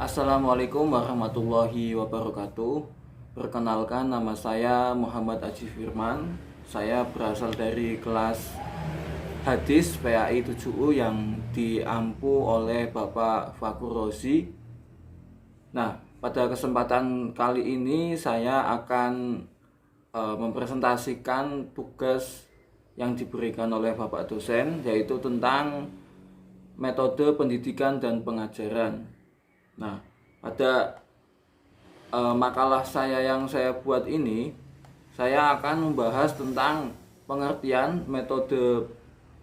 Assalamualaikum warahmatullahi wabarakatuh. Perkenalkan, nama saya Muhammad Aji Firman. Saya berasal dari kelas hadis PAI 7U yang diampu oleh Bapak Fakur Rozi. Nah, pada kesempatan kali ini saya akan mempresentasikan tugas yang diberikan oleh Bapak dosen, yaitu tentang metode pendidikan dan pengajaran. Nah, pada makalah saya yang saya buat ini, saya akan membahas tentang pengertian metode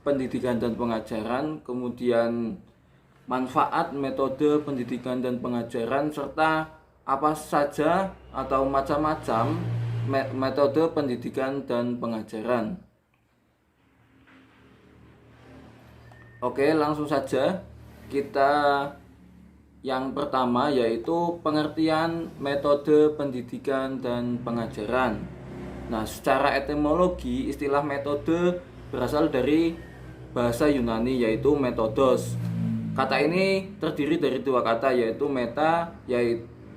pendidikan dan pengajaran, kemudian manfaat metode pendidikan dan pengajaran, serta apa saja atau macam-macam metode pendidikan dan pengajaran. Oke, langsung saja kita yang pertama, yaitu pengertian metode pendidikan dan pengajaran. Nah, secara etimologi, istilah metode berasal dari bahasa Yunani, yaitu metodos. Kata ini terdiri dari dua kata, yaitu meta,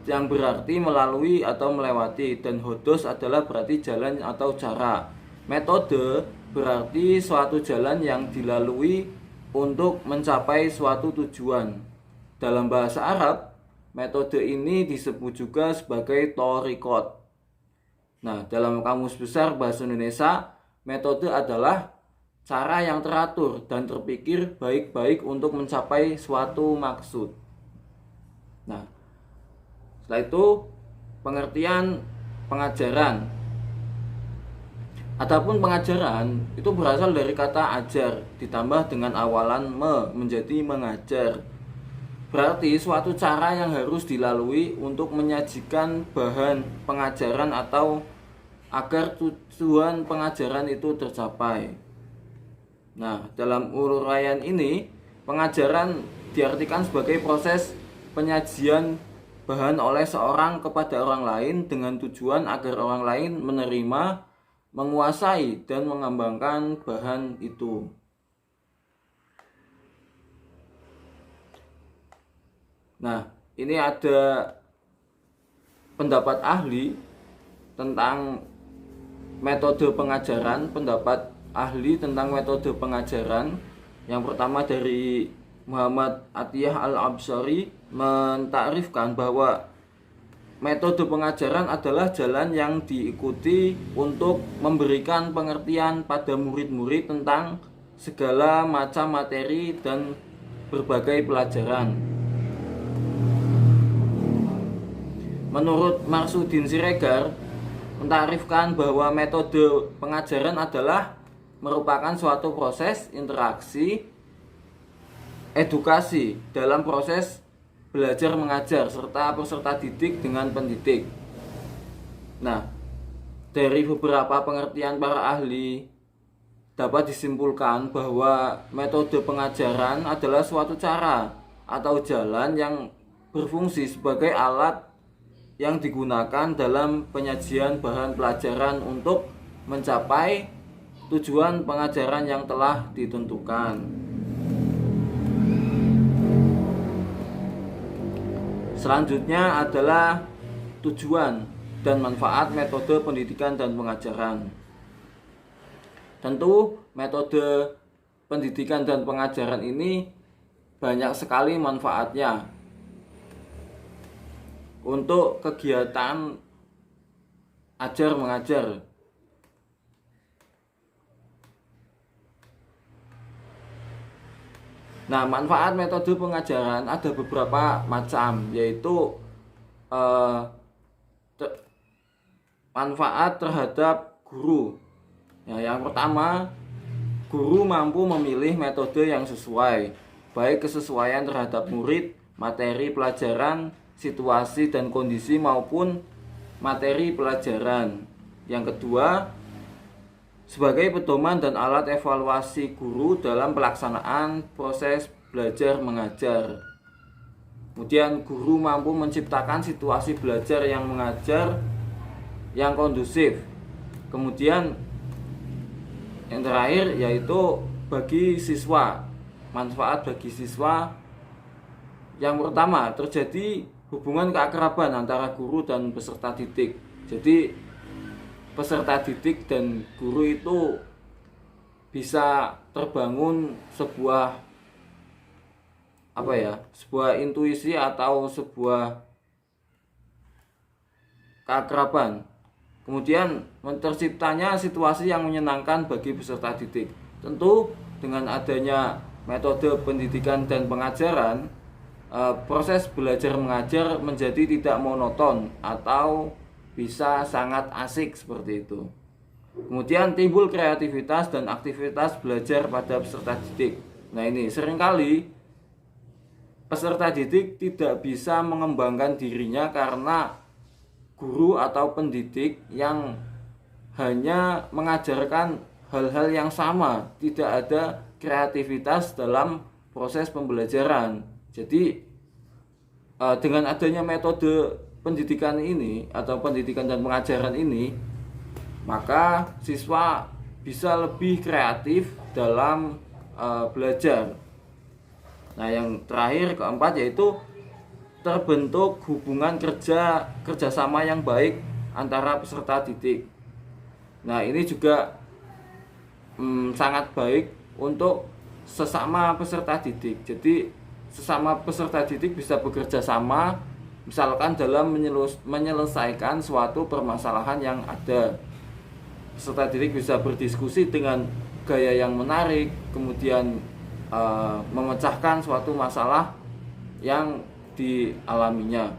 yang berarti melalui atau melewati, dan hodos adalah berarti jalan atau cara. Metode berarti suatu jalan yang dilalui untuk mencapai suatu tujuan. Dalam bahasa Arab, metode ini disebut juga sebagai thoriqat. Nah, dalam Kamus Besar Bahasa Indonesia, metode adalah cara yang teratur dan terpikir baik-baik untuk mencapai suatu maksud. Nah, setelah itu pengertian pengajaran. Adapun pengajaran itu berasal dari kata ajar ditambah dengan awalan menjadi mengajar. Berarti suatu cara yang harus dilalui untuk menyajikan bahan pengajaran atau agar tujuan pengajaran itu tercapai. Nah, dalam uraian ini, pengajaran diartikan sebagai proses penyajian bahan oleh seorang kepada orang lain dengan tujuan agar orang lain menerima, menguasai, dan mengembangkan bahan itu. Nah, ini ada pendapat ahli tentang metode pengajaran, pendapat ahli tentang metode pengajaran. Yang pertama dari Muhammad Atiyah Al-Absari mentakrifkan bahwa metode pengajaran adalah jalan yang diikuti untuk memberikan pengertian pada murid-murid tentang segala macam materi dan berbagai pelajaran. Menurut Marsudin Siregar mentarifkan bahwa metode pengajaran adalah merupakan suatu proses interaksi edukasi dalam proses belajar mengajar serta peserta didik dengan pendidik. Nah, dari beberapa pengertian para ahli dapat disimpulkan bahwa metode pengajaran adalah suatu cara atau jalan yang berfungsi sebagai alat yang digunakan dalam penyajian bahan pelajaran untuk mencapai tujuan pengajaran yang telah ditentukan. Selanjutnya adalah tujuan dan manfaat metode pendidikan dan pengajaran. Tentu metode pendidikan dan pengajaran ini banyak sekali manfaatnya untuk kegiatan ajar mengajar. Nah, manfaat metode pengajaran ada beberapa macam, yaitu manfaat terhadap guru. Ya, yang pertama, guru mampu memilih metode yang sesuai, baik kesesuaian terhadap murid, materi pelajaran, situasi dan kondisi maupun materi pelajaran. Yang kedua, sebagai pedoman dan alat evaluasi guru dalam pelaksanaan proses belajar mengajar. Kemudian guru mampu menciptakan situasi belajar yang mengajar yang kondusif. Kemudian yang terakhir yaitu bagi siswa, manfaat bagi siswa. Yang pertama, terjadi hubungan keakraban antara guru dan peserta didik. Jadi peserta didik dan guru itu bisa terbangun sebuah intuisi atau sebuah keakraban. Kemudian terciptanya situasi yang menyenangkan bagi peserta didik. Tentu dengan adanya metode pendidikan dan pengajaran, proses belajar mengajar menjadi tidak monoton atau bisa sangat asik seperti itu. Kemudian timbul kreativitas dan aktivitas belajar pada peserta didik. Nah, ini seringkali peserta didik tidak bisa mengembangkan dirinya karena guru atau pendidik yang hanya mengajarkan hal-hal yang sama, tidak ada kreativitas dalam proses pembelajaran. Jadi dengan adanya metode pendidikan ini atau pendidikan dan pengajaran ini, maka siswa bisa lebih kreatif dalam belajar. Nah, yang terakhir keempat yaitu terbentuk hubungan kerjasama yang baik antara peserta didik. Nah, ini juga sangat baik untuk sesama peserta didik. Jadi sesama peserta didik bisa bekerja sama, misalkan dalam menyelesaikan suatu permasalahan yang ada. Peserta didik bisa berdiskusi dengan gaya yang menarik, kemudian memecahkan suatu masalah yang dialaminya.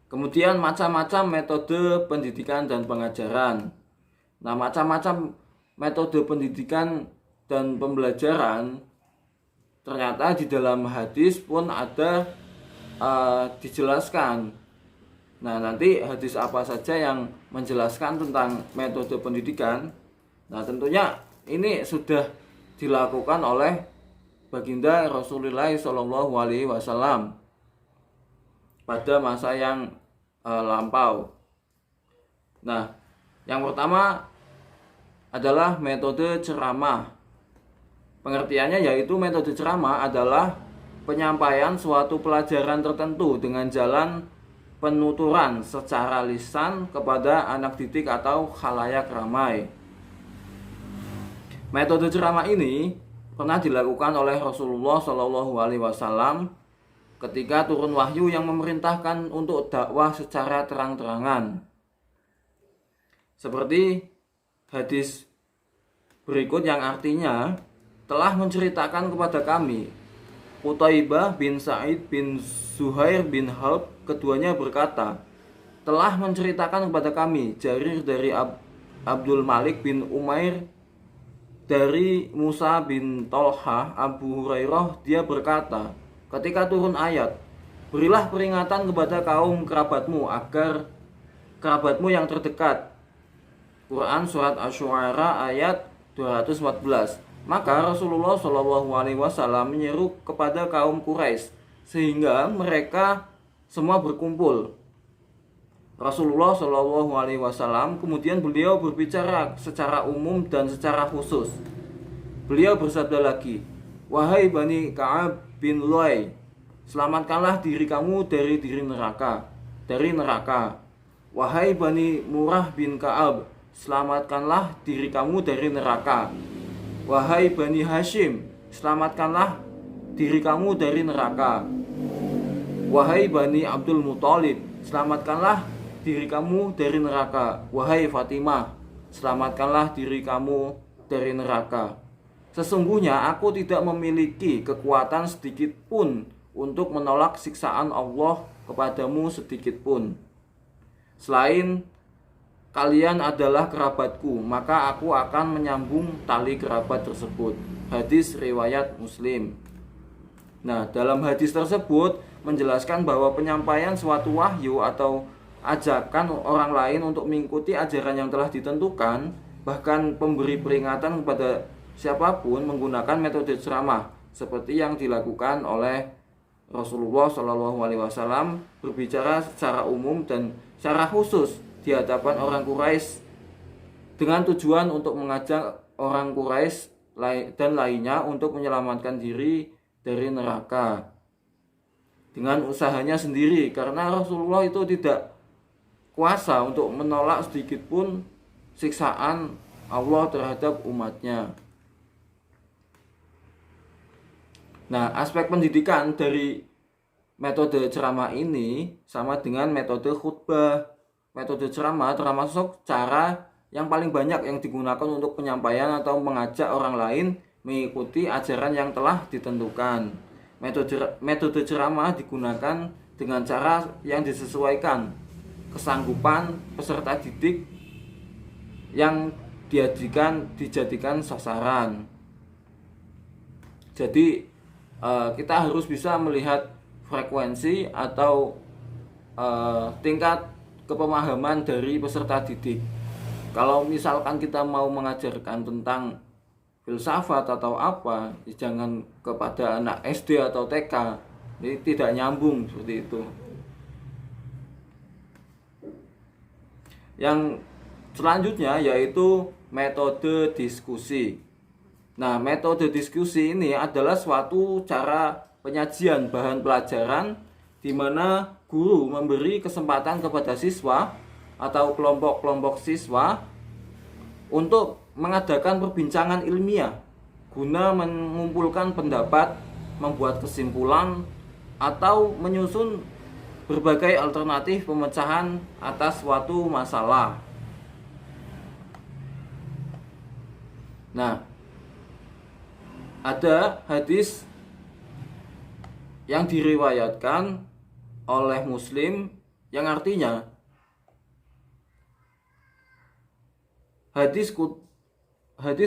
Kemudian macam-macam metode pendidikan dan pengajaran. Nah, macam-macam metode pendidikan dan pembelajaran ternyata di dalam hadis pun ada dijelaskan. Nah, nanti hadis apa saja yang menjelaskan tentang metode pendidikan? Nah, tentunya ini sudah dilakukan oleh baginda Rasulullah SAW pada masa yang lampau. Nah, yang pertama adalah metode ceramah. Pengertiannya yaitu metode ceramah adalah penyampaian suatu pelajaran tertentu dengan jalan penuturan secara lisan kepada anak didik atau khalayak ramai. Metode ceramah ini pernah dilakukan oleh Rasulullah SAW ketika turun wahyu yang memerintahkan untuk dakwah secara terang-terangan. Seperti hadis berikut yang artinya telah menceritakan kepada kami Qutaibah bin Sa'id bin Zuhair bin Harb, keduanya berkata, telah menceritakan kepada kami Jarir dari Abdul Malik bin Umair dari Musa bin Tolhah, Abu Hurairah, dia berkata, ketika turun ayat, berilah peringatan kepada kaum kerabatmu agar kerabatmu yang terdekat. Quran surat Asy-Syu'ara ayat 214. Maka Rasulullah SAW menyeru kepada kaum Quraisy sehingga mereka semua berkumpul. Rasulullah SAW kemudian beliau berbicara secara umum dan secara khusus. Beliau bersabda lagi, wahai Bani Ka'ab bin Lu'ay, selamatkanlah diri kamu dari neraka. Wahai Bani Murrah bin Ka'ab, selamatkanlah diri kamu dari neraka. Wahai Bani Hashim, selamatkanlah diri kamu dari neraka. Wahai Bani Abdul Muthalib, selamatkanlah diri kamu dari neraka. Wahai Fatimah, selamatkanlah diri kamu dari neraka. Sesungguhnya aku tidak memiliki kekuatan sedikit pun untuk menolak siksaan Allah kepadamu sedikit pun. Selain kalian adalah kerabatku, maka aku akan menyambung tali kerabat tersebut. Hadis riwayat Muslim. Nah, dalam hadis tersebut menjelaskan bahwa penyampaian suatu wahyu atau ajakan orang lain untuk mengikuti ajaran yang telah ditentukan, bahkan pemberi peringatan kepada siapapun menggunakan metode ceramah seperti yang dilakukan oleh Rasulullah SAW, berbicara secara umum dan secara khusus di hadapan orang Quraisy dengan tujuan untuk mengajak orang Quraisy dan lainnya untuk menyelamatkan diri dari neraka. dengan usahanya sendiri, karena Rasulullah itu tidak kuasa untuk menolak sedikit pun siksaan Allah terhadap umatnya. Nah, aspek pendidikan dari metode ceramah ini sama dengan metode khutbah. Metode ceramah termasuk cara yang paling banyak yang digunakan untuk penyampaian atau mengajak orang lain mengikuti ajaran yang telah ditentukan. Metode ceramah digunakan dengan cara yang disesuaikan kesanggupan peserta didik yang dijadikan sasaran. Jadi kita harus bisa melihat frekuensi atau tingkat kepemahaman dari peserta didik. Kalau misalkan kita mau mengajarkan tentang filsafat atau apa, jangan kepada anak SD atau TK. Ini tidak nyambung seperti itu. Yang selanjutnya yaitu metode diskusi. Nah, metode diskusi ini adalah suatu cara penyajian bahan pelajaran di mana guru memberi kesempatan kepada siswa atau kelompok-kelompok siswa untuk mengadakan perbincangan ilmiah guna mengumpulkan pendapat, membuat kesimpulan, atau menyusun berbagai alternatif pemecahan atas suatu masalah. Nah, ada hadis yang diriwayatkan oleh Muslim yang artinya hadis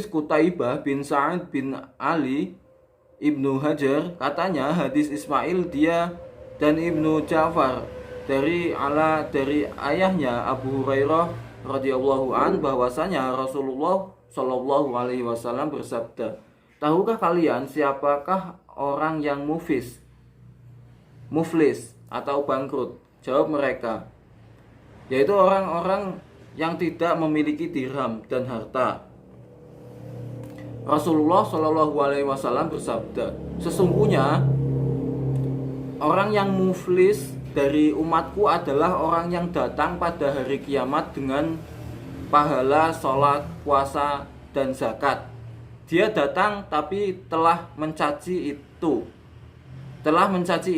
Qutaibah bin Sa'id bin Ali Ibnu Hajar, katanya hadis Ismail dia dan Ibnu Ja'far dari ayahnya Abu Hurairah radhiyallahu an bahwasanya Rasulullah Shallallahu alaihi wasallam bersabda, "Tahukah kalian siapakah orang yang muflis atau bangkrut?" Jawab mereka, yaitu orang-orang yang tidak memiliki dirham dan harta. Rasulullah Shallallahu alaihi wasallam bersabda, "Sesungguhnya orang yang muflis dari umatku adalah orang yang datang pada hari kiamat dengan pahala sholat, puasa, dan zakat. Dia datang tapi telah mencaci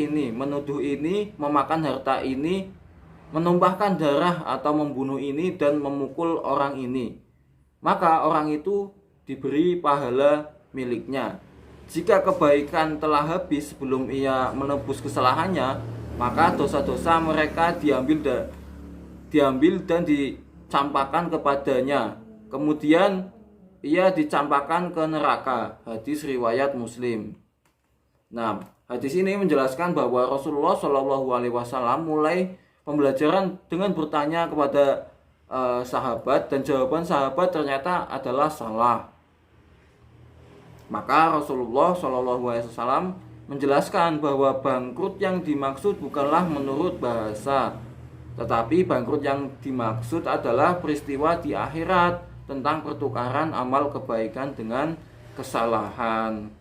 ini, menuduh ini, memakan harta ini, menumpahkan darah atau membunuh ini, dan memukul orang ini. Maka orang itu diberi pahala miliknya. Jika kebaikan telah habis sebelum ia menebus kesalahannya, maka dosa-dosa mereka diambil dan dicampakkan kepadanya. Kemudian ia dicampakkan ke neraka." Hadis riwayat Muslim. Nah, hadis ini menjelaskan bahwa Rasulullah Shallallahu alaihi wasallam mulai pembelajaran dengan bertanya kepada sahabat, dan jawaban sahabat ternyata adalah salah. Maka Rasulullah Shallallahu alaihi wasallam menjelaskan bahwa bangkrut yang dimaksud bukanlah menurut bahasa, tetapi bangkrut yang dimaksud adalah peristiwa di akhirat tentang pertukaran amal kebaikan dengan kesalahan.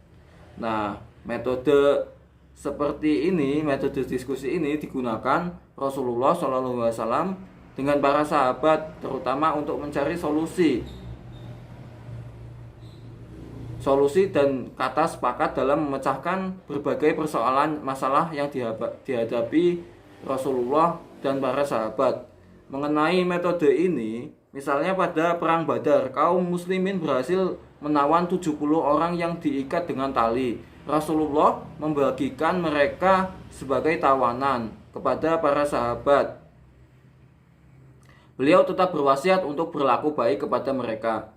Nah, metode seperti ini, metode diskusi ini digunakan Rasulullah Shallallahu alaihi wasallam dengan para sahabat, terutama untuk mencari solusi dan kata sepakat dalam memecahkan berbagai persoalan masalah yang dihadapi Rasulullah dan para sahabat. Mengenai metode ini, misalnya pada perang Badar, kaum muslimin berhasil menawan 70 orang yang diikat dengan tali. Rasulullah membagikan mereka sebagai tawanan kepada para sahabat. Beliau tetap berwasiat untuk berlaku baik kepada mereka.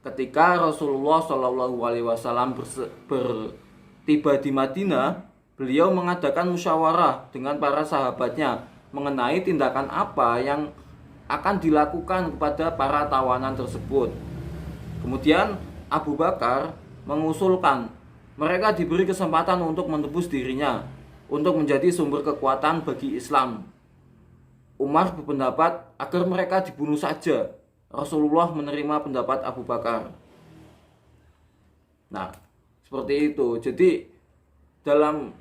Ketika Rasulullah Shallallahu alaihi wasallam tiba di Madinah, beliau mengadakan musyawarah dengan para sahabatnya mengenai tindakan apa yang akan dilakukan kepada para tawanan tersebut. Kemudian Abu Bakar mengusulkan mereka diberi kesempatan untuk menebus dirinya, untuk menjadi sumber kekuatan bagi Islam. Umar berpendapat agar mereka dibunuh saja. Rasulullah menerima pendapat Abu Bakar. Nah, seperti itu. Jadi dalam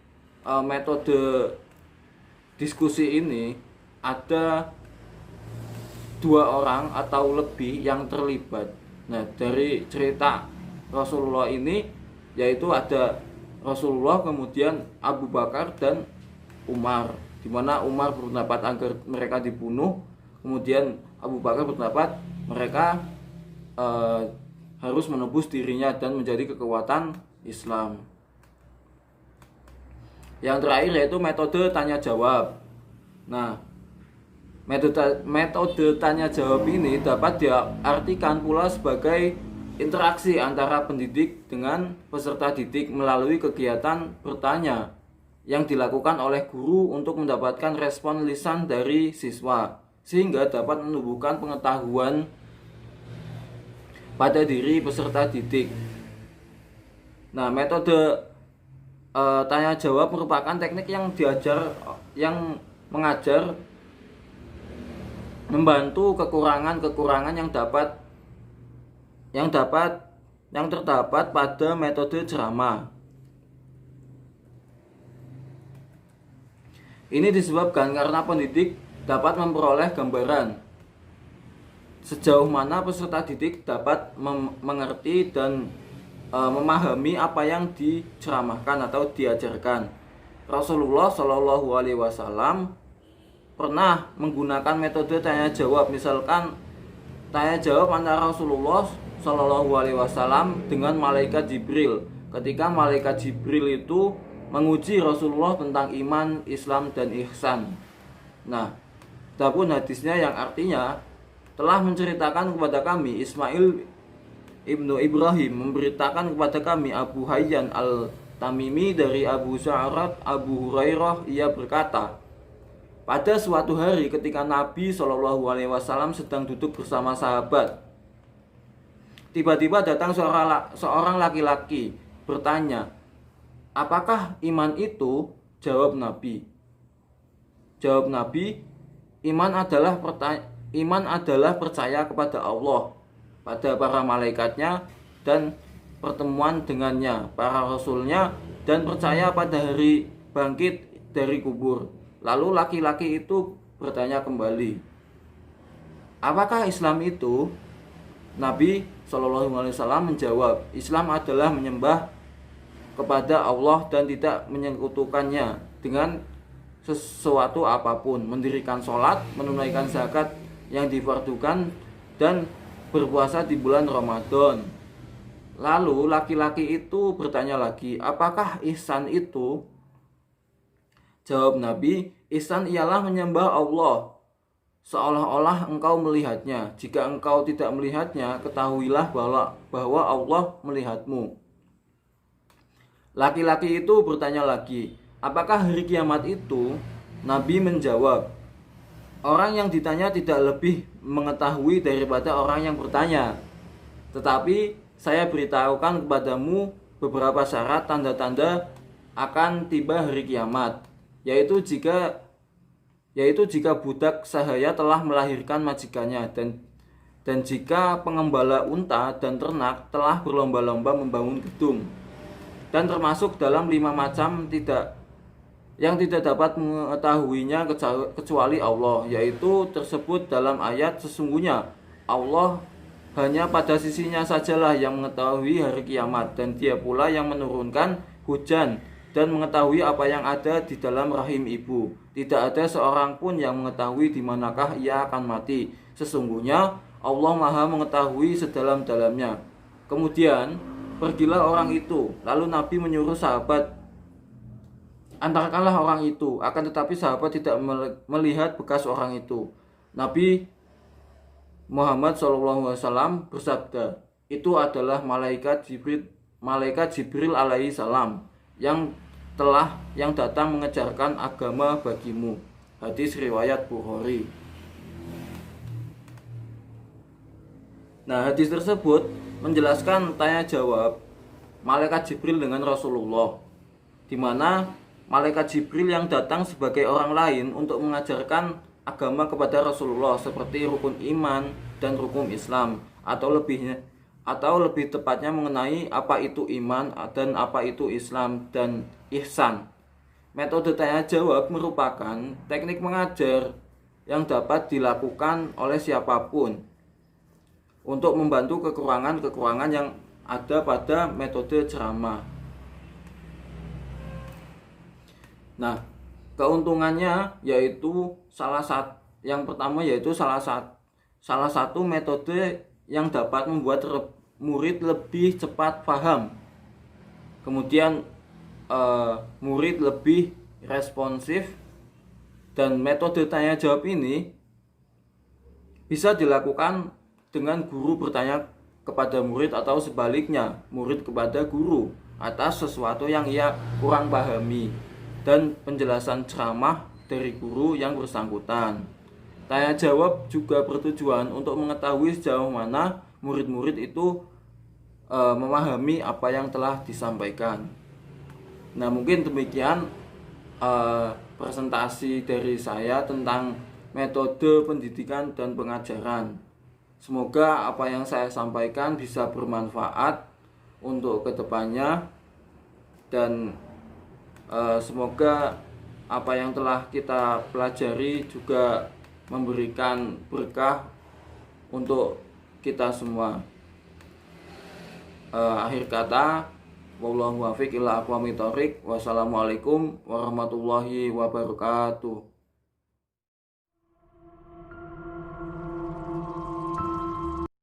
metode diskusi ini ada 2 orang atau lebih yang terlibat. Nah, dari cerita Rasulullah ini yaitu ada Rasulullah, kemudian Abu Bakar dan Umar, di mana Umar berpendapat agar mereka dibunuh, kemudian Abu Bakar berpendapat mereka harus menebus dirinya dan menjadi kekuatan Islam. Yang terakhir yaitu metode tanya jawab. Nah, metode tanya jawab ini dapat diartikan pula sebagai interaksi antara pendidik dengan peserta didik melalui kegiatan bertanya yang dilakukan oleh guru untuk mendapatkan respon lisan dari siswa, sehingga dapat menumbuhkan pengetahuan pada diri peserta didik. Nah, metode tanya jawab merupakan teknik yang mengajar membantu kekurangan-kekurangan yang terdapat pada metode ceramah. Ini disebabkan karena pendidik dapat memperoleh gambaran sejauh mana peserta didik dapat mengerti dan memahami apa yang diceramahkan atau diajarkan. Rasulullah Shallallahu Alaihi Wasallam pernah menggunakan metode tanya jawab. Misalkan tanya jawab antara Rasulullah Shallallahu Alaihi Wasallam dengan malaikat Jibril. Ketika malaikat Jibril itu menguji Rasulullah tentang iman, Islam, dan ihsan. Nah, adapun hadisnya yang artinya telah menceritakan kepada kami Ismail ibnu Ibrahim memberitakan kepada kami Abu Hayyan al-Tamimi dari Abu Sa'rat Abu Hurairah, ia berkata, pada suatu hari ketika Nabi Shallallahu Alaihi Wasallam sedang duduk bersama sahabat, tiba-tiba datang seorang laki-laki bertanya, apakah iman itu? Jawab Nabi, iman adalah percaya kepada Allah, pada para malaikatnya dan pertemuan dengannya, para rasulnya, dan percaya pada hari bangkit dari kubur. Lalu laki-laki itu bertanya kembali, apakah Islam itu? Nabi SAW menjawab, Islam adalah menyembah kepada Allah dan tidak menyekutukannya dengan sesuatu apapun, mendirikan sholat, menunaikan zakat yang difardukan, dan berpuasa di bulan Ramadan. Lalu laki-laki itu bertanya lagi, apakah ihsan itu? Jawab Nabi, ihsan ialah menyembah Allah seolah-olah engkau melihatnya. Jika engkau tidak melihatnya, ketahuilah bahwa Allah melihatmu. Laki-laki itu bertanya lagi, apakah hari kiamat itu? Nabi menjawab, orang yang ditanya tidak lebih mengetahui daripada orang yang bertanya. Tetapi saya beritahukan kepadamu beberapa syarat tanda-tanda akan tiba hari kiamat, yaitu jika budak sahaya telah melahirkan majikannya, dan jika pengembala unta dan ternak telah berlomba-lomba membangun gedung, dan termasuk dalam 5 macam yang tidak dapat mengetahuinya kecuali Allah, yaitu tersebut dalam ayat, sesungguhnya Allah hanya pada sisinya sajalah yang mengetahui hari kiamat, dan dia pula yang menurunkan hujan dan mengetahui apa yang ada di dalam rahim ibu. Tidak ada seorang pun yang mengetahui di manakah ia akan mati. Sesungguhnya Allah Maha mengetahui sedalam-dalamnya. Kemudian pergilah orang itu. Lalu Nabi menyuruh sahabat, antarkanlah orang itu. Akan tetapi sahabat tidak melihat bekas orang itu. Nabi Muhammad SAW bersabda, itu adalah malaikat Jibril alaihi salam yang datang mengejarkan agama bagimu. Hadis riwayat Bukhari. Nah, hadis tersebut menjelaskan tanya jawab malaikat Jibril dengan Rasulullah, di mana malaikat Jibril yang datang sebagai orang lain untuk mengajarkan agama kepada Rasulullah seperti rukun iman dan rukun Islam, atau lebih tepatnya mengenai apa itu iman dan apa itu Islam dan ihsan. Metode tanya jawab merupakan teknik mengajar yang dapat dilakukan oleh siapapun untuk membantu kekurangan-kekurangan yang ada pada metode ceramah. Nah, keuntungannya yaitu yang pertama yaitu salah satu metode yang dapat membuat murid lebih cepat paham. Kemudian murid lebih responsif, dan metode tanya jawab ini bisa dilakukan dengan guru bertanya kepada murid atau sebaliknya murid kepada guru atas sesuatu yang ia kurang pahami dan penjelasan ceramah dari guru yang bersangkutan. Tanya jawab juga bertujuan untuk mengetahui sejauh mana murid-murid itu memahami apa yang telah disampaikan. Nah, mungkin demikian presentasi dari saya tentang metode pendidikan dan pengajaran. Semoga apa yang saya sampaikan bisa bermanfaat untuk kedepannya, dan semoga apa yang telah kita pelajari juga memberikan berkah untuk kita semua. Akhir kata, wallahu muwaffiq ila aqwamit thoriq. Wassalamualaikum warahmatullahi wabarakatuh.